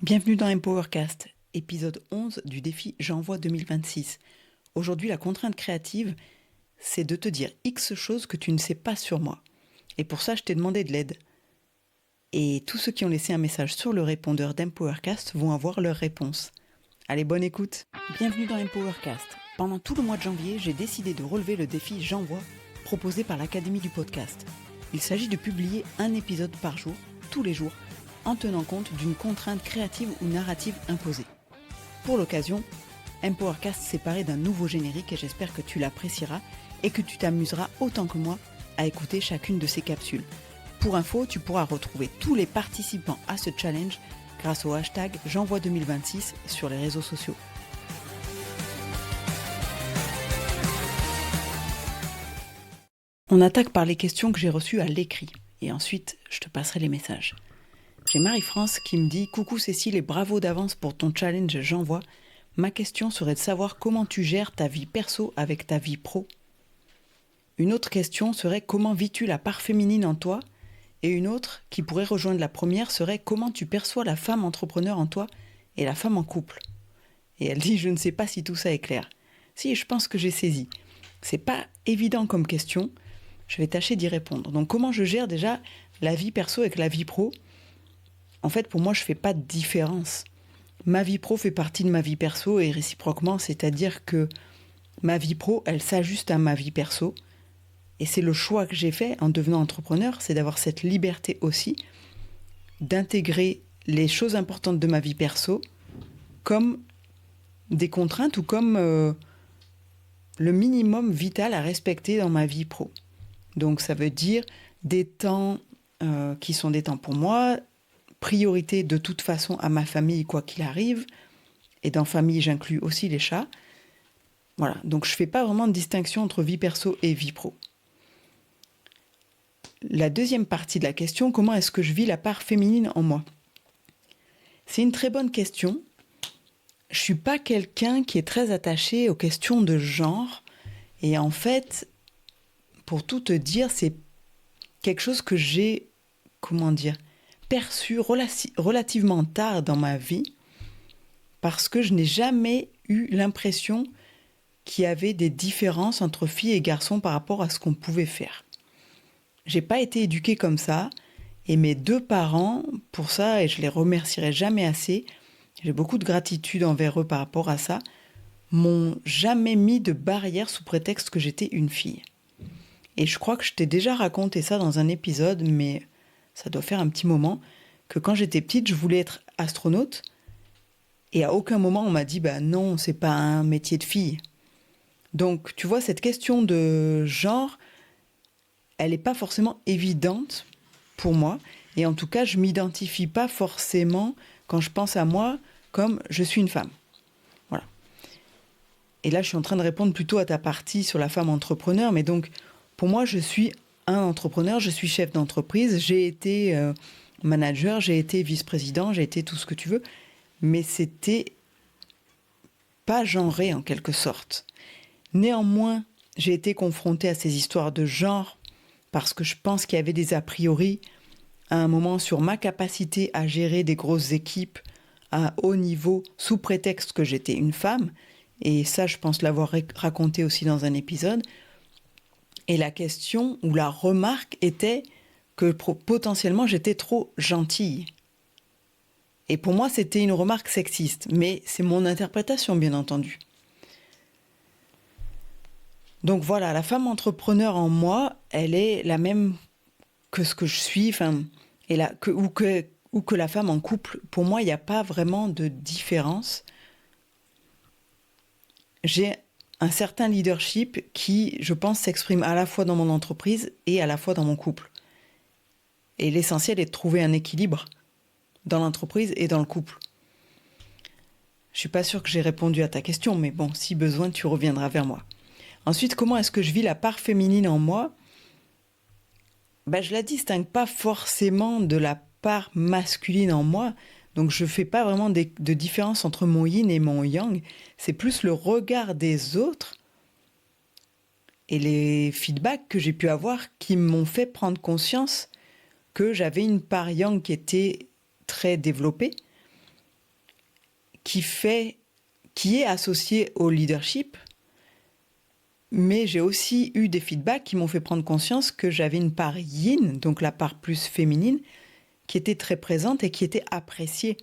Bienvenue dans Empowercast, épisode 11 du défi J'envoie 2026. Aujourd'hui, la contrainte créative, c'est de te dire X choses que tu ne sais pas sur moi. Et pour ça, je t'ai demandé de l'aide. Et tous ceux qui ont laissé un message sur le répondeur d'Empowercast vont avoir leur réponse. Allez, bonne écoute. Bienvenue dans Empowercast. Pendant tout le mois de janvier, j'ai décidé de relever le défi J'envoie, proposé par l'Académie du podcast. Il s'agit de publier un épisode par jour, tous les jours, en tenant compte d'une contrainte créative ou narrative imposée. Pour l'occasion, Empowercast s'est paré d'un nouveau générique et j'espère que tu l'apprécieras et que tu t'amuseras autant que moi à écouter chacune de ces capsules. Pour info, tu pourras retrouver tous les participants à ce challenge grâce au hashtag J'envoie 2026 sur les réseaux sociaux. On attaque par les questions que j'ai reçues à l'écrit et ensuite je te passerai les messages. J'ai Marie-France qui me dit « Coucou Cécile et bravo d'avance pour ton challenge J'envoie. Ma question serait de savoir comment tu gères ta vie perso avec ta vie pro. Une autre question serait « Comment vis-tu la part féminine en toi ?» Et une autre, qui pourrait rejoindre la première, serait « Comment tu perçois la femme entrepreneur en toi et la femme en couple ?» Et elle dit « Je ne sais pas si tout ça est clair. » Si, je pense que j'ai saisi. C'est pas évident comme question. Je vais tâcher d'y répondre. Donc comment je gère déjà la vie perso avec la vie pro ? En fait, pour moi, je ne fais pas de différence. Ma vie pro fait partie de ma vie perso et réciproquement, c'est-à-dire que ma vie pro, elle s'ajuste à ma vie perso. Et c'est le choix que j'ai fait en devenant entrepreneur, c'est d'avoir cette liberté aussi d'intégrer les choses importantes de ma vie perso comme des contraintes ou comme le minimum vital à respecter dans ma vie pro. Donc ça veut dire des temps qui sont des temps pour moi, priorité de toute façon à ma famille quoi qu'il arrive, et dans famille j'inclus aussi les chats. Voilà, donc je ne fais pas vraiment de distinction entre vie perso et vie pro. La deuxième partie de la question, comment est-ce que je vis la part féminine en moi ? C'est une très bonne question. Je ne suis pas quelqu'un qui est très attaché aux questions de genre, et en fait, pour tout te dire, c'est quelque chose que j'ai, perçu relativement tard dans ma vie parce que je n'ai jamais eu l'impression qu'il y avait des différences entre filles et garçons par rapport à ce qu'on pouvait faire. J'ai pas été éduquée comme ça et mes deux parents, pour ça, et je les remercierai jamais assez, j'ai beaucoup de gratitude envers eux par rapport à ça, m'ont jamais mis de barrière sous prétexte que j'étais une fille. Et je crois que je t'ai déjà raconté ça dans un épisode, mais ça doit faire un petit moment, que quand j'étais petite, je voulais être astronaute. Et à aucun moment, on m'a dit, non, c'est pas un métier de fille. Donc, tu vois, cette question de genre, elle n'est pas forcément évidente pour moi. Et en tout cas, je ne m'identifie pas forcément, quand je pense à moi, comme je suis une femme. Voilà. Et là, je suis en train de répondre plutôt à ta partie sur la femme entrepreneur. Mais donc, pour moi, je suis un entrepreneur, je suis chef d'entreprise, j'ai été manager, j'ai été vice-président, j'ai été tout ce que tu veux, mais c'était pas genré en quelque sorte. Néanmoins, j'ai été confrontée à ces histoires de genre parce que je pense qu'il y avait des a priori à un moment sur ma capacité à gérer des grosses équipes à haut niveau sous prétexte que j'étais une femme, et ça je pense l'avoir raconté aussi dans un épisode. Et la question ou la remarque était que potentiellement j'étais trop gentille. Et pour moi, c'était une remarque sexiste, mais c'est mon interprétation, bien entendu. Donc voilà, la femme entrepreneur en moi, elle est la même que ce que je suis, ou que la femme en couple. Pour moi, il n'y a pas vraiment de différence. J'ai un certain leadership qui, je pense, s'exprime à la fois dans mon entreprise et à la fois dans mon couple. Et l'essentiel est de trouver un équilibre dans l'entreprise et dans le couple. Je ne suis pas sûre que j'ai répondu à ta question, mais bon, si besoin, tu reviendras vers moi. Ensuite, comment est-ce que je vis la part féminine en moi ? Je la distingue pas forcément de la part masculine en moi. Donc, je ne fais pas vraiment de différence entre mon yin et mon yang. C'est plus le regard des autres et les feedbacks que j'ai pu avoir qui m'ont fait prendre conscience que j'avais une part yang qui était très développée qui est associé au leadership, mais j'ai aussi eu des feedbacks qui m'ont fait prendre conscience que j'avais une part yin, donc la part plus féminine, qui était très présente et qui était appréciée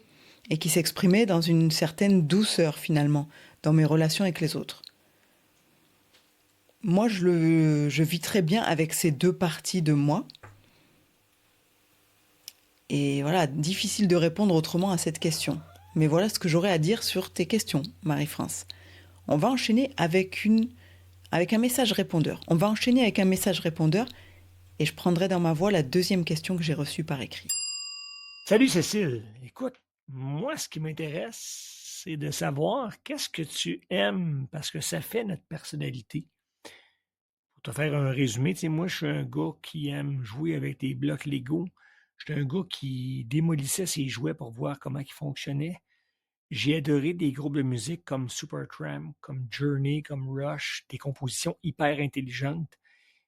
et qui s'exprimait dans une certaine douceur finalement dans mes relations avec les autres. Moi, je vis très bien avec ces deux parties de moi. Et voilà, difficile de répondre autrement à cette question. Mais voilà ce que j'aurais à dire sur tes questions, Marie-France. On va enchaîner avec un message répondeur. Et je prendrai dans ma voix la deuxième question que j'ai reçue par écrit. Salut Cécile, écoute, moi ce qui m'intéresse, c'est de savoir qu'est-ce que tu aimes parce que ça fait notre personnalité. Pour te faire un résumé, tu sais, moi je suis un gars qui aime jouer avec des blocs Lego. Je suis un gars qui démolissait ses jouets pour voir comment ils fonctionnaient. J'ai adoré des groupes de musique comme Supertramp, comme Journey, comme Rush, des compositions hyper intelligentes.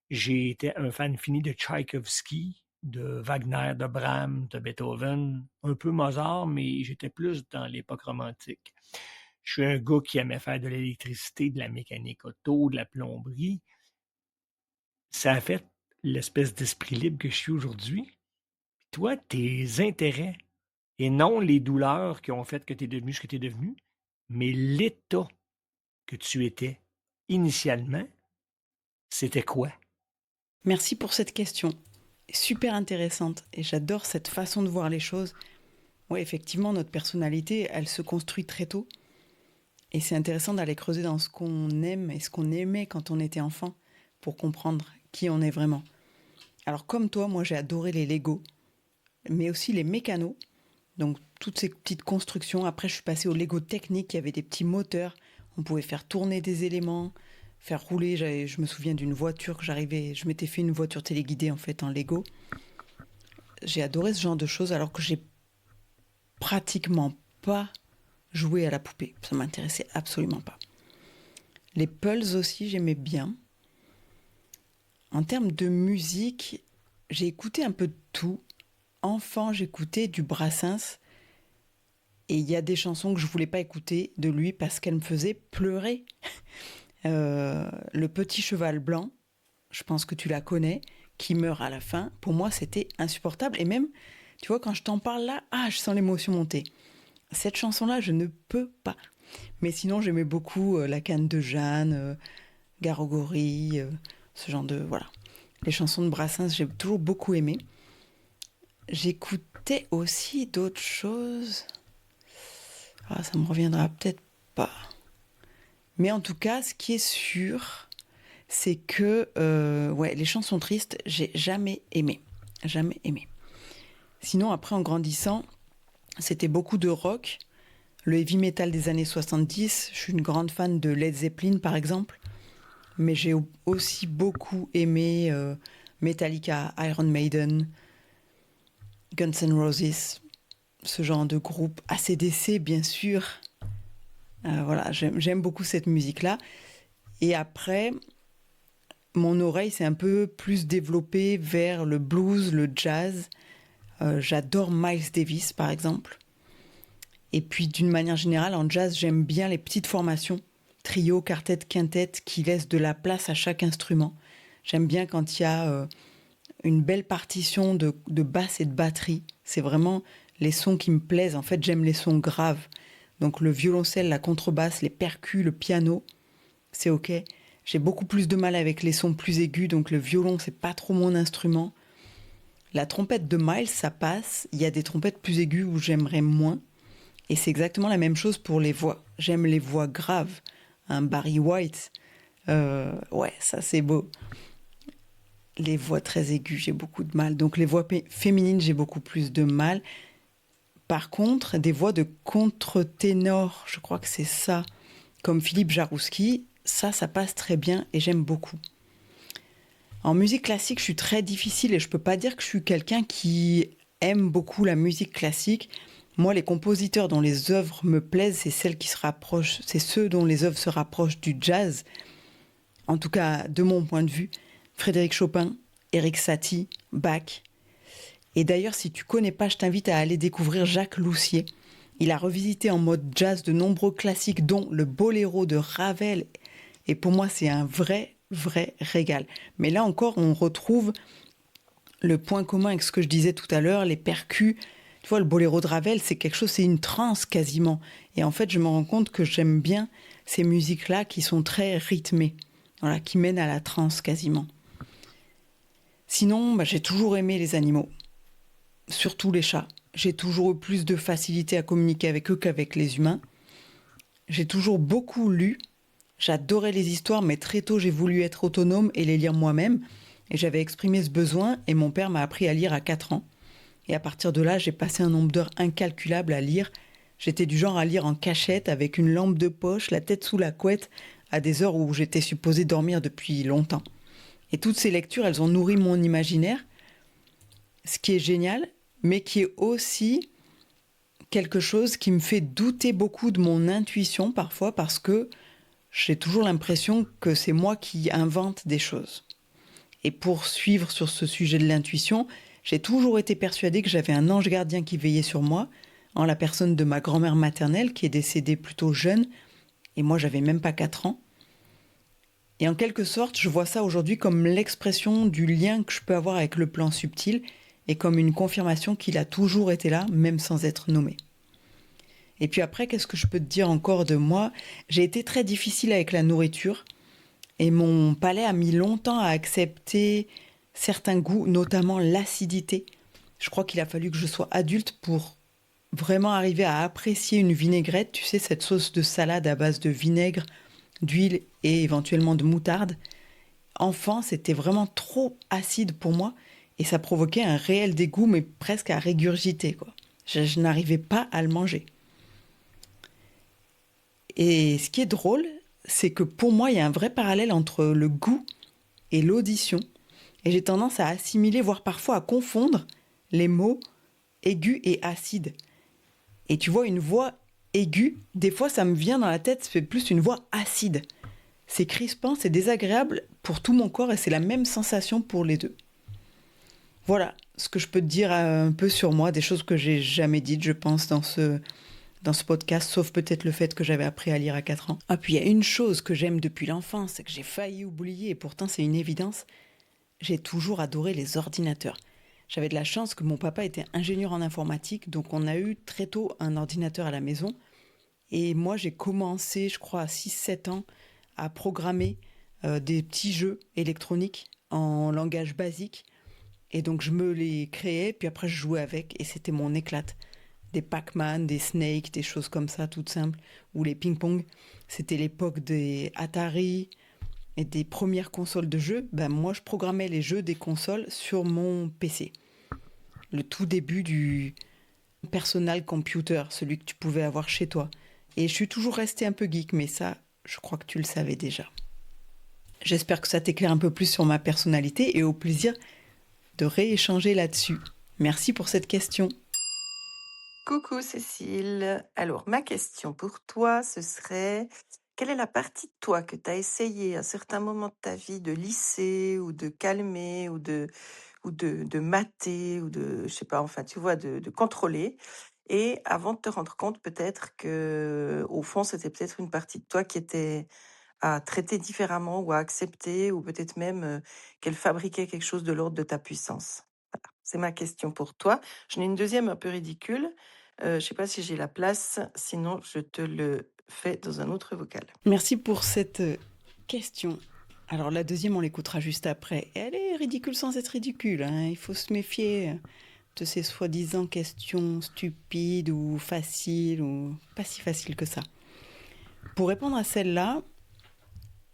J'ai été un fan fini de Tchaïkovski, de Wagner, de Brahms, de Beethoven, un peu Mozart, mais j'étais plus dans l'époque romantique. Je suis un gars qui aimait faire de l'électricité, de la mécanique auto, de la plomberie. Ça a fait l'espèce d'esprit libre que je suis aujourd'hui. Toi, tes intérêts, et non les douleurs qui ont fait que tu es devenu ce que tu es devenu, mais l'état que tu étais initialement, c'était quoi? Merci pour cette question. Super intéressante. Et j'adore cette façon de voir les choses. Oui, effectivement, notre personnalité, elle se construit très tôt. Et c'est intéressant d'aller creuser dans ce qu'on aime et ce qu'on aimait quand on était enfant pour comprendre qui on est vraiment. Alors comme toi, moi j'ai adoré les Lego, mais aussi les mécanos. Donc toutes ces petites constructions. Après je suis passée au Lego technique, il y avait des petits moteurs. On pouvait faire tourner des éléments, faire rouler. Je me souviens d'une voiture que je m'étais fait une voiture téléguidée en fait en Lego. J'ai adoré ce genre de choses alors que j'ai pratiquement pas joué à la poupée. Ça m'intéressait absolument pas. Les Pulse aussi, j'aimais bien. En termes de musique, j'ai écouté un peu de tout. Enfant, j'écoutais du Brassens. Et il y a des chansons que je voulais pas écouter de lui parce qu'elles me faisaient pleurer. Le petit cheval blanc, je pense que tu la connais, qui meurt à la fin. Pour moi, c'était insupportable. Et même, tu vois, quand je t'en parle là, je sens l'émotion monter. Cette chanson-là, je ne peux pas. Mais sinon, j'aimais beaucoup La Canne de Jeanne, Garogori, ce genre de... Voilà. Les chansons de Brassens, j'ai toujours beaucoup aimé. J'écoutais aussi d'autres choses. Ça me reviendra peut-être pas. Mais en tout cas, ce qui est sûr, c'est que les chansons tristes, j'ai jamais aimé. Jamais aimé. Sinon, après, en grandissant, c'était beaucoup de rock. Le heavy metal des années 70, je suis une grande fan de Led Zeppelin, par exemple. Mais j'ai aussi beaucoup aimé Metallica, Iron Maiden, Guns N' Roses, ce genre de groupe. AC/DC, bien sûr. Voilà, j'aime beaucoup cette musique-là. Et après, mon oreille s'est un peu plus développée vers le blues, le jazz. J'adore Miles Davis, par exemple. Et puis, d'une manière générale, en jazz, j'aime bien les petites formations, trio, quartet, quintet, qui laissent de la place à chaque instrument. J'aime bien quand il y a une belle partition de basse et de batterie. C'est vraiment les sons qui me plaisent. En fait, j'aime les sons graves. Donc le violoncelle, la contrebasse, les percus, le piano, c'est ok. J'ai beaucoup plus de mal avec les sons plus aigus, donc le violon, c'est pas trop mon instrument. La trompette de Miles, ça passe. Il y a des trompettes plus aiguës où j'aimerais moins. Et c'est exactement la même chose pour les voix. J'aime les voix graves. Barry White, ça c'est beau. Les voix très aiguës, j'ai beaucoup de mal. Donc les voix féminines, j'ai beaucoup plus de mal. Par contre, des voix de contre-ténor, je crois que c'est ça, comme Philippe Jarouski, ça passe très bien et j'aime beaucoup. En musique classique, je suis très difficile et je peux pas dire que je suis quelqu'un qui aime beaucoup la musique classique. Moi, les compositeurs dont les œuvres me plaisent, c'est ceux dont les œuvres se rapprochent du jazz. En tout cas, de mon point de vue, Frédéric Chopin, Erik Satie, Bach. Et d'ailleurs, si tu connais pas, je t'invite à aller découvrir Jacques Loussier. Il a revisité en mode jazz de nombreux classiques, dont le boléro de Ravel. Et pour moi, c'est un vrai régal. Mais là encore, on retrouve le point commun avec ce que je disais tout à l'heure, les percus. Tu vois, le boléro de Ravel, c'est quelque chose, c'est une transe quasiment. Et en fait, je me rends compte que j'aime bien ces musiques-là qui sont très rythmées, voilà, qui mènent à la transe quasiment. Sinon, j'ai toujours aimé les animaux, surtout les chats. J'ai toujours eu plus de facilité à communiquer avec eux qu'avec les humains. J'ai toujours beaucoup lu. J'adorais les histoires, mais très tôt, j'ai voulu être autonome et les lire moi-même. Et j'avais exprimé ce besoin, et mon père m'a appris à lire à 4 ans. Et à partir de là, j'ai passé un nombre d'heures incalculable à lire. J'étais du genre à lire en cachette, avec une lampe de poche, la tête sous la couette, à des heures où j'étais supposée dormir depuis longtemps. Et toutes ces lectures, elles ont nourri mon imaginaire, ce qui est génial, mais qui est aussi quelque chose qui me fait douter beaucoup de mon intuition parfois, parce que j'ai toujours l'impression que c'est moi qui invente des choses. Et pour suivre sur ce sujet de l'intuition, j'ai toujours été persuadée que j'avais un ange gardien qui veillait sur moi, en la personne de ma grand-mère maternelle qui est décédée plutôt jeune, et moi j'avais même pas 4 ans. Et en quelque sorte, je vois ça aujourd'hui comme l'expression du lien que je peux avoir avec le plan subtil, et comme une confirmation qu'il a toujours été là, même sans être nommé. Et puis après, qu'est-ce que je peux te dire encore de moi ? J'ai été très difficile avec la nourriture, et mon palais a mis longtemps à accepter certains goûts, notamment l'acidité. Je crois qu'il a fallu que je sois adulte pour vraiment arriver à apprécier une vinaigrette, tu sais, cette sauce de salade à base de vinaigre, d'huile et éventuellement de moutarde. Enfant, c'était vraiment trop acide pour moi et ça provoquait un réel dégoût, mais presque à régurgiter, quoi. Je n'arrivais pas à le manger. Et ce qui est drôle, c'est que pour moi, il y a un vrai parallèle entre le goût et l'audition. Et j'ai tendance à assimiler, voire parfois à confondre les mots aigus et acides. Et tu vois, une voix aiguë, des fois ça me vient dans la tête, c'est plus une voix acide. C'est crispant, c'est désagréable pour tout mon corps et c'est la même sensation pour les deux. Voilà ce que je peux te dire un peu sur moi, des choses que j'ai jamais dites, je pense, dans ce podcast, sauf peut-être le fait que j'avais appris à lire à 4 ans. Ah, puis il y a une chose que j'aime depuis l'enfance, c'est que j'ai failli oublier, et pourtant c'est une évidence, j'ai toujours adoré les ordinateurs. J'avais de la chance que mon papa était ingénieur en informatique, donc on a eu très tôt un ordinateur à la maison. Et moi, j'ai commencé, je crois, à 6-7 ans, à programmer des petits jeux électroniques en langage basique. Et donc, je me les créais, puis après, je jouais avec, et c'était mon éclate. Des Pac-Man, des Snake, des choses comme ça, toutes simples. Ou les ping-pong. C'était l'époque des Atari et des premières consoles de jeux. Ben, moi, je programmais les jeux des consoles sur mon PC. Le tout début du personal computer, celui que tu pouvais avoir chez toi. Et je suis toujours restée un peu geek, mais ça, je crois que tu le savais déjà. J'espère que ça t'éclaire un peu plus sur ma personnalité et au plaisir de rééchanger là-dessus. Merci pour cette question. Coucou Cécile. Alors, ma question pour toi, ce serait, quelle est la partie de toi que tu as essayé à un certain moment de ta vie de lisser ou de calmer ou de mater ou de, je sais pas, enfin, tu vois, de contrôler. Et avant de te rendre compte peut-être que, au fond, c'était peut-être une partie de toi qui était à traiter différemment ou à accepter ou peut-être même qu'elle fabriquait quelque chose de l'ordre de ta puissance. Voilà, c'est ma question pour toi. J'en ai une deuxième un peu ridicule. Je sais pas si j'ai la place, sinon je te le fais dans un autre vocal. Merci pour cette question. Alors la deuxième, on l'écoutera juste après. Elle est ridicule sans être ridicule, hein. Il faut se méfier de ces soi-disant questions stupides ou faciles ou pas si faciles que ça. Pour répondre à celle-là,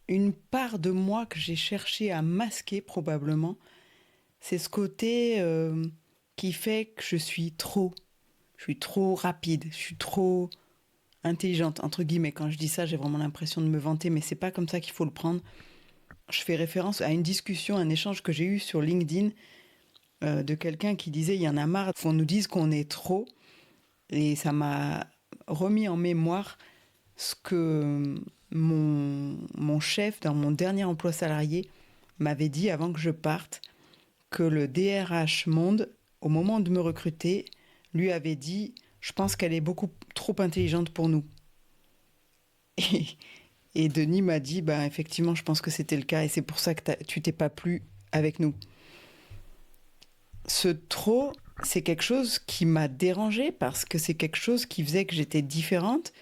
une part de moi que j'ai cherché à masquer probablement, c'est ce côté qui fait que je suis trop rapide, je suis trop intelligente, entre guillemets. Quand je dis ça, j'ai vraiment l'impression de me vanter, mais c'est pas comme ça qu'il faut le prendre. Je fais référence à une discussion, un échange que j'ai eu sur LinkedIn de quelqu'un qui disait « il y en a marre, on nous dise qu'on est trop ». Et ça m'a remis en mémoire ce que mon chef, dans mon dernier emploi salarié, m'avait dit avant que je parte, que le DRH Monde, au moment de me recruter, lui avait dit « Je pense qu'elle est beaucoup trop intelligente pour nous. Et, et Denis m'a dit, bah effectivement, je pense que c'était le cas et c'est pour ça que tu t'es pas plu avec nous. Ce trop, c'est quelque chose qui m'a dérangée parce que c'est quelque chose qui faisait que j'étais différente.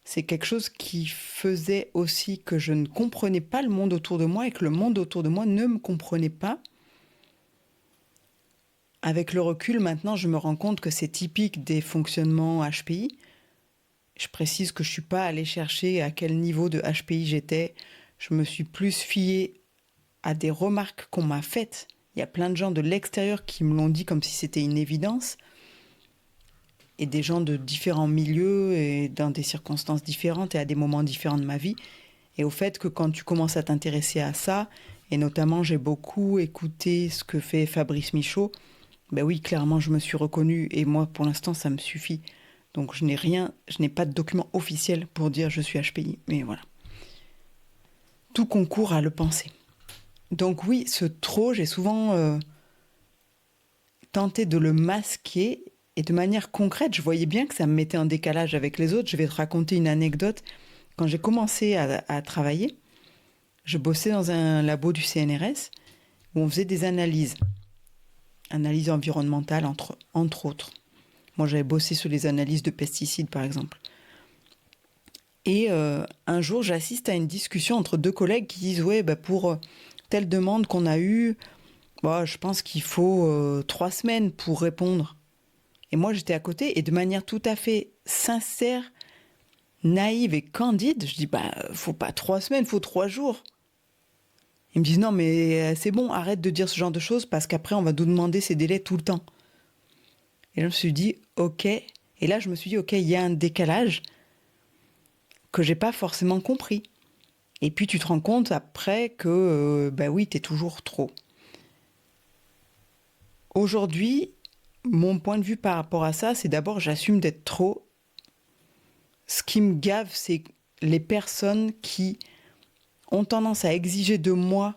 C'est quelque chose qui faisait aussi que je ne comprenais pas le monde autour de moi et que le monde autour de moi ne me comprenait pas. Avec le recul, maintenant, je me rends compte que c'est typique des fonctionnements HPI. Je précise que je ne suis pas allée chercher à quel niveau de HPI j'étais. Je me suis plus fiée à des remarques qu'on m'a faites. Il y a plein de gens de l'extérieur qui me l'ont dit comme si c'était une évidence. Et des gens de différents milieux et dans des circonstances différentes et à des moments différents de ma vie. Et au fait que quand tu commences à t'intéresser à ça, et notamment j'ai beaucoup écouté ce que fait Fabrice Michaud, ben oui, clairement je me suis reconnue et moi pour l'instant ça me suffit. Donc je n'ai pas de document officiel pour dire je suis HPI, mais voilà. Tout concourt à le penser. Donc oui, ce trop, j'ai souvent tenté de le masquer et de manière concrète, je voyais bien que ça me mettait en décalage avec les autres. Je vais te raconter une anecdote. Quand j'ai commencé à travailler, je bossais dans un labo du CNRS où on faisait des analyses environnementales entre autres. Moi, j'avais bossé sur les analyses de pesticides, par exemple. Et un jour, j'assiste à une discussion entre deux collègues qui disent « Ouais, bah pour telle demande qu'on a eue, bah, je pense qu'il faut 3 semaines pour répondre. » Et moi, j'étais à côté et de manière tout à fait sincère, naïve et candide, je dis « Bah, faut pas 3 semaines, faut 3 jours. » Ils me disent « Non, mais c'est bon, arrête de dire ce genre de choses parce qu'après, on va nous demander ces délais tout le temps. » Et là, je me suis dit « Ok. » Et là, je me suis dit « Ok, il y a un décalage que j'ai pas forcément compris. » Et puis, tu te rends compte après que, bah oui, t'es toujours trop. Aujourd'hui, mon point de vue par rapport à ça, c'est d'abord, j'assume d'être trop. Ce qui me gave, c'est les personnes qui ont tendance à exiger de moi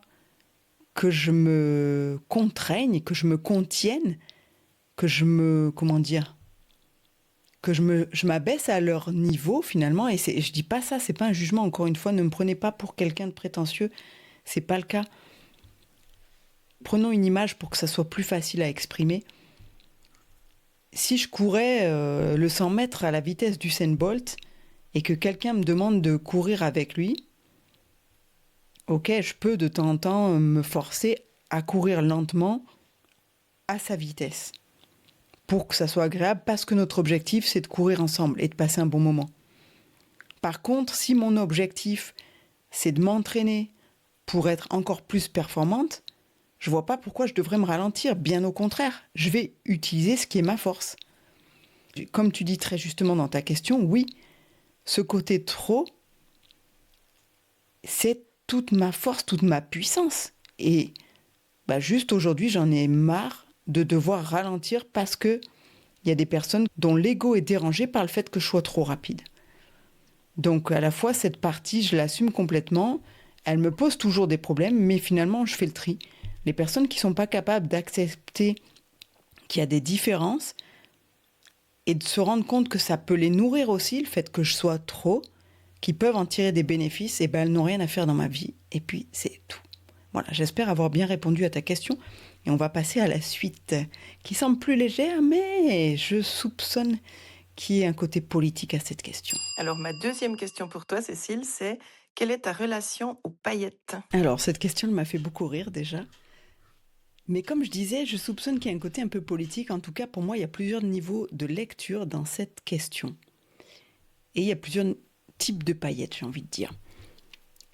que je me contraigne, que je me contienne, que je m'abaisse à leur niveau finalement. Et je dis pas ça, c'est pas un jugement. Encore une fois, ne me prenez pas pour quelqu'un de prétentieux. C'est pas le cas. Prenons une image pour que ça soit plus facile à exprimer. Si je courais le 100 mètres à la vitesse d'Usain Bolt et que quelqu'un me demande de courir avec lui, ok, je peux de temps en temps me forcer à courir lentement à sa vitesse pour que ça soit agréable parce que notre objectif c'est de courir ensemble et de passer un bon moment. Par contre, si mon objectif c'est de m'entraîner pour être encore plus performante, je vois pas pourquoi je devrais me ralentir. Bien au contraire, je vais utiliser ce qui est ma force. Comme tu dis très justement dans ta question, oui, ce côté trop, c'est toute ma force, toute ma puissance. Et bah, juste aujourd'hui, j'en ai marre de devoir ralentir parce que il y a des personnes dont l'ego est dérangé par le fait que je sois trop rapide. Donc à la fois, cette partie, je l'assume complètement. Elle me pose toujours des problèmes, mais finalement, je fais le tri. Les personnes qui ne sont pas capables d'accepter qu'il y a des différences et de se rendre compte que ça peut les nourrir aussi, le fait que je sois trop, qui peuvent en tirer des bénéfices, et ben elles n'ont rien à faire dans ma vie. Et puis, c'est tout. Voilà, j'espère avoir bien répondu à ta question. Et on va passer à la suite, qui semble plus légère, mais je soupçonne qu'il y ait un côté politique à cette question. Alors, ma deuxième question pour toi, Cécile, c'est quelle est ta relation aux paillettes? Alors, cette question m'a fait beaucoup rire déjà. Mais comme je disais, je soupçonne qu'il y a un côté un peu politique. En tout cas, pour moi, il y a plusieurs niveaux de lecture dans cette question. Et il y a plusieurs types de paillettes, j'ai envie de dire.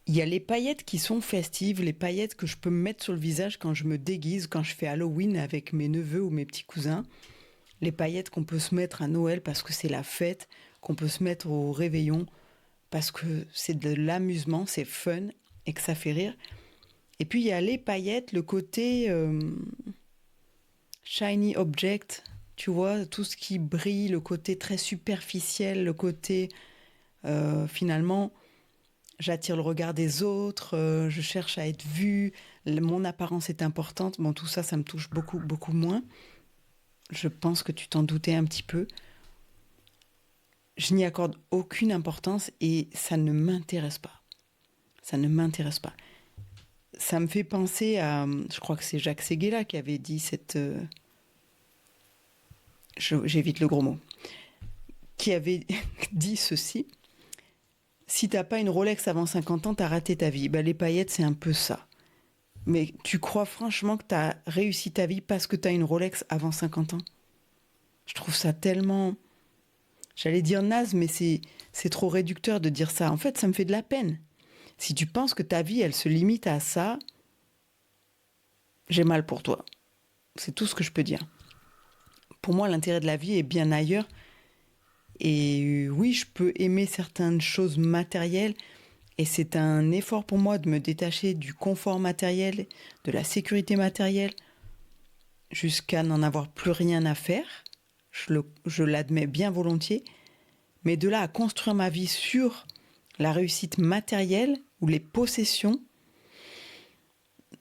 Il y a les paillettes qui sont festives, les paillettes que je peux me mettre sur le visage quand je me déguise, quand je fais Halloween avec mes neveux ou mes petits cousins. Les paillettes qu'on peut se mettre à Noël parce que c'est la fête, qu'on peut se mettre au réveillon parce que c'est de l'amusement, c'est fun et que ça fait rire. Et puis il y a les paillettes, le côté shiny object, tu vois, tout ce qui brille, le côté très superficiel, le côté finalement j'attire le regard des autres, je cherche à être vue, mon apparence est importante. Bon, tout ça, ça me touche beaucoup, beaucoup moins. Je pense que tu t'en doutais un petit peu. je n'y accorde aucune importance et ça ne m'intéresse pas. Ça ne m'intéresse pas. Ça me fait penser à, je crois que c'est Jacques Séguéla qui avait dit j'évite le gros mot, qui avait dit ceci: si t'as pas une Rolex avant 50 ans, t'as raté ta vie. Les paillettes, c'est un peu ça. Mais tu crois franchement que t'as réussi ta vie parce que t'as une Rolex avant 50 ans? Je trouve ça tellement... J'allais dire naze, mais c'est trop réducteur de dire ça. En fait, ça me fait de la peine. Si tu penses que ta vie, elle se limite à ça, j'ai mal pour toi. C'est tout ce que je peux dire. Pour moi, l'intérêt de la vie est bien ailleurs. Et oui, je peux aimer certaines choses matérielles. Et c'est un effort pour moi de me détacher du confort matériel, de la sécurité matérielle, jusqu'à n'en avoir plus rien à faire. Je l'admets bien volontiers. Mais de là à construire ma vie sur la réussite matérielle ou les possessions,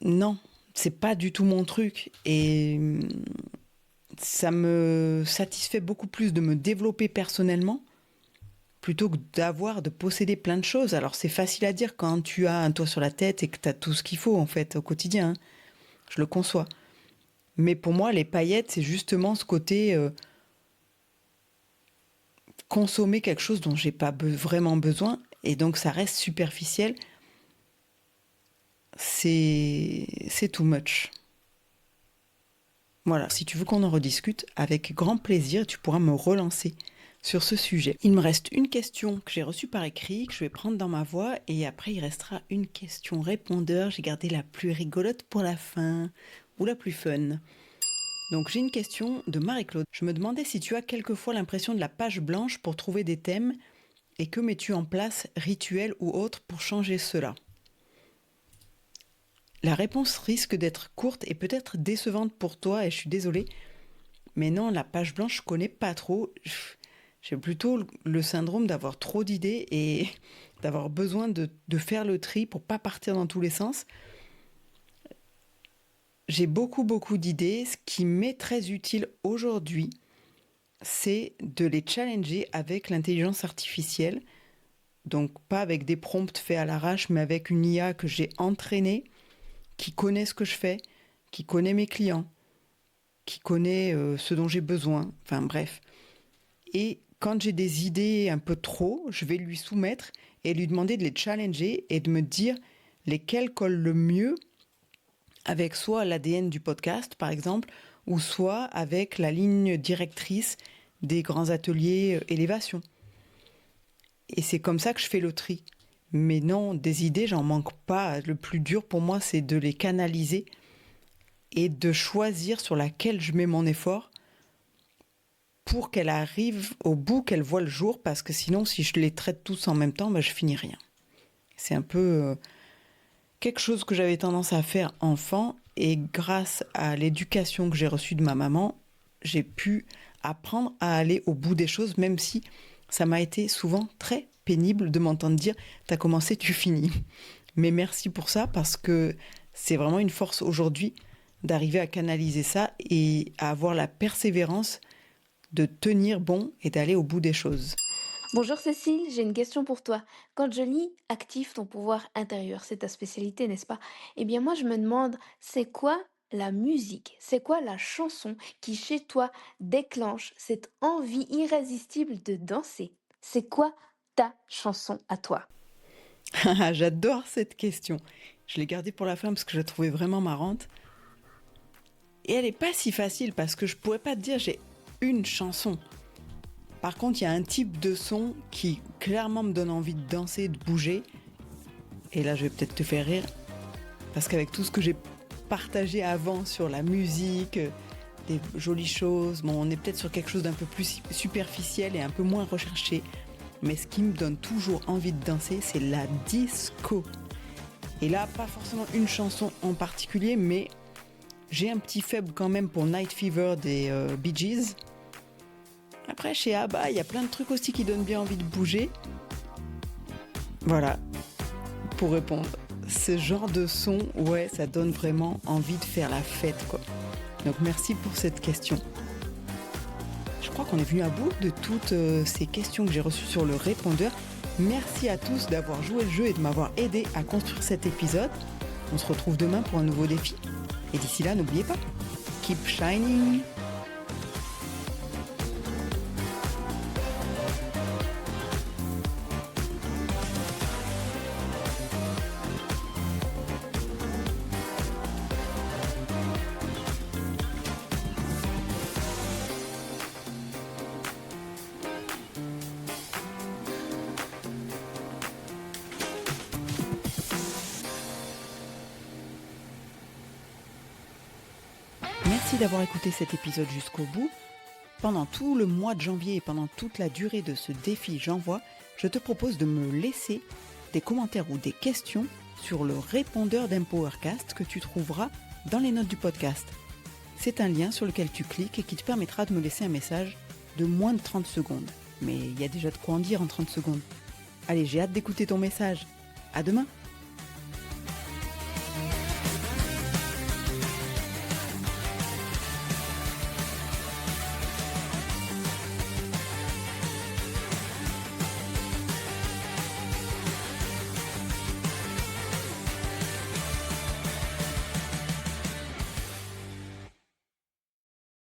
non, c'est pas du tout mon truc. Et ça me satisfait beaucoup plus de me développer personnellement plutôt que de posséder plein de choses. Alors c'est facile à dire quand tu as un toit sur la tête et que tu as tout ce qu'il faut en fait au quotidien. Hein. Je le conçois. Mais pour moi, les paillettes, c'est justement ce côté consommer quelque chose dont j'ai pas vraiment besoin. Et donc ça reste superficiel. C'est too much. Voilà, si tu veux qu'on en rediscute, avec grand plaisir, tu pourras me relancer sur ce sujet. Il me reste une question que j'ai reçue par écrit, que je vais prendre dans ma voix, et après il restera une question répondeur. J'ai gardé la plus rigolote pour la fin, ou la plus fun. Donc j'ai une question de Marie-Claude. Je me demandais si tu as quelquefois l'impression de la page blanche pour trouver des thèmes, et que mets-tu en place, rituels ou autres, pour changer cela ? La réponse risque d'être courte et peut-être décevante pour toi, et je suis désolée. Mais non, la page blanche, je connais pas trop. J'ai plutôt le syndrome d'avoir trop d'idées et d'avoir besoin de faire le tri pour pas partir dans tous les sens. J'ai beaucoup d'idées. Ce qui m'est très utile aujourd'hui, c'est de les challenger avec l'intelligence artificielle. Donc pas avec des prompts faits à l'arrache, mais avec une IA que j'ai entraînée, qui connaît ce que je fais, qui connaît mes clients, qui connaît ce dont j'ai besoin, enfin bref. Et quand j'ai des idées un peu trop, je vais lui soumettre et lui demander de les challenger et de me dire lesquelles collent le mieux avec soit l'ADN du podcast, par exemple, ou soit avec la ligne directrice des grands ateliers élévation. Et c'est comme ça que je fais le tri. Mais non, des idées, j'en manque pas. Le plus dur pour moi, c'est de les canaliser et de choisir sur laquelle je mets mon effort pour qu'elle arrive au bout, qu'elle voit le jour, parce que sinon, si je les traite tous en même temps, je finis rien. C'est un peu quelque chose que j'avais tendance à faire enfant, et grâce à l'éducation que j'ai reçue de ma maman, j'ai pu apprendre à aller au bout des choses, même si ça m'a été souvent très pénible de m'entendre dire « t'as commencé, tu finis ». Mais merci pour ça, parce que c'est vraiment une force aujourd'hui d'arriver à canaliser ça et à avoir la persévérance de tenir bon et d'aller au bout des choses. Bonjour Cécile, j'ai une question pour toi. Quand je lis Active ton pouvoir intérieur, c'est ta spécialité, n'est-ce pas? Eh bien moi je me demande, c'est quoi la musique? C'est quoi la chanson qui chez toi déclenche cette envie irrésistible de danser? C'est quoi ta chanson à toi? J'adore cette question. Je l'ai gardée pour la fin parce que je la trouvais vraiment marrante. Et elle n'est pas si facile parce que je pourrais pas te dire j'ai une chanson. Par contre, il y a un type de son qui clairement me donne envie de danser, de bouger. Et là, je vais peut-être te faire rire. Parce qu'avec tout ce que j'ai partagé avant sur la musique, des jolies choses, on est peut-être sur quelque chose d'un peu plus superficiel et un peu moins recherché. Mais ce qui me donne toujours envie de danser, c'est la disco. Et là, pas forcément une chanson en particulier, mais j'ai un petit faible quand même pour Night Fever des Bee Gees. Après, chez ABBA, il y a plein de trucs aussi qui donnent bien envie de bouger. Voilà, pour répondre. Ce genre de son, ouais, ça donne vraiment envie de faire la fête, quoi. Donc merci pour cette question. Je crois qu'on qu'on est venu à bout de toutes ces questions que j'ai reçues sur le répondeur. Merci à tous d'avoir joué le jeu et de m'avoir aidé à construire cet épisode. On se retrouve demain pour un nouveau défi. Et d'ici là, n'oubliez pas, keep shining! Merci d'avoir écouté cet épisode jusqu'au bout. Pendant tout le mois de janvier et pendant toute la durée de ce défi J'envoie, je te propose de me laisser des commentaires ou des questions sur le répondeur d'Empowercast que tu trouveras dans les notes du podcast. C'est un lien sur lequel tu cliques et qui te permettra de me laisser un message de moins de 30 secondes. Mais il y a déjà de quoi en dire en 30 secondes. Allez, j'ai hâte d'écouter ton message. À demain!